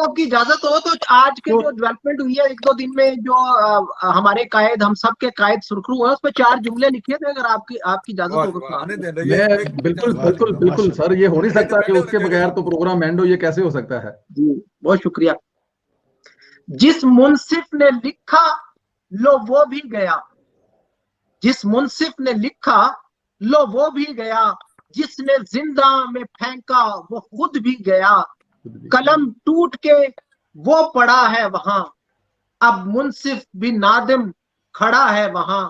آپ کی اجازت ہو تو آج کے جو ڈیولپمنٹ ہوئی ہے ایک دو دن میں جو ہمارے قائد ہم سب کے قائد سرخرو ہیں اس پہ 4 جملے لکھے تھے اگر آپ کی اجازت ہو تو بالکل بالکل بالکل سر یہ ہو نہیں سکتا کہ اس کے بغیر تو پروگرام اینڈ ہو, یہ کیسے ہو سکتا ہے؟ جی بہت شکریہ. جس منصف نے لکھا لو وہ بھی گیا, جس منصف نے لکھا لو وہ بھی گیا, جس نے زندہ میں پھینکا وہ خود بھی گیا, قلم ٹوٹ کے وہ پڑا ہے وہاں, اب منصف بھی نادم کھڑا ہے وہاں,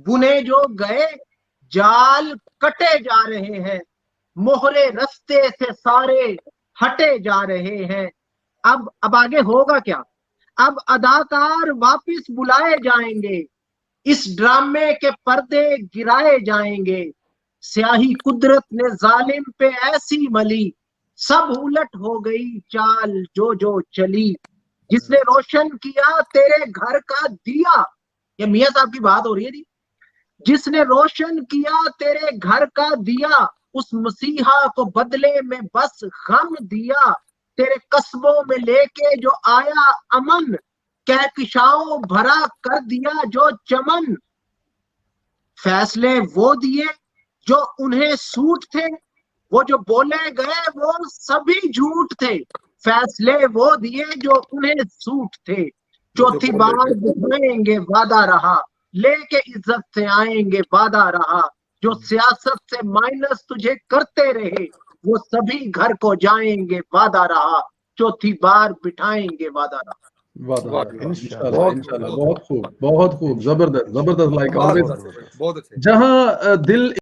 بنے جو گئے جال کٹے جا رہے ہیں, مہرے رستے سے سارے ہٹے جا رہے ہیں. اب آگے ہوگا کیا؟ اب اداکار واپس بلائے جائیں گے, اس ڈرامے کے پردے گرائے جائیں گے, سیاہی قدرت نے ظالم پہ ایسی ملی, سب الٹ ہو گئی چال جو چلی, جس نے روشن کیا تیرے گھر کا دیا, یہ میاں صاحب کی بات ہو رہی ہے جی, جس نے روشن کیا تیرے گھر کا دیا, اس مسیحا کو بدلے میں بس غم دیا, تیرے قصبوں میں لے کے جو آیا امن, کہکشاؤں بھرا کر دیا جو چمن, فیصلے وہ دیے جو انہیں سوٹ تھے, وہ جو بولے گئے وہ سبھی جھوٹ تھے, فیصلے وہ دیے جو انہیں سوٹ تھے, چوتھی بار بٹھائیں گے وعدہ رہا, لے کے عزت سے آئیں گے وعدہ رہا, جو سیاست سے مائنس تجھے کرتے رہے وہ سبھی گھر کو جائیں گے وعدہ رہا, چوتھی بار بٹھائیں گے وعدہ رہا. انشاءاللہ بہت خوب زبردست لائک آلویز. جہاں دل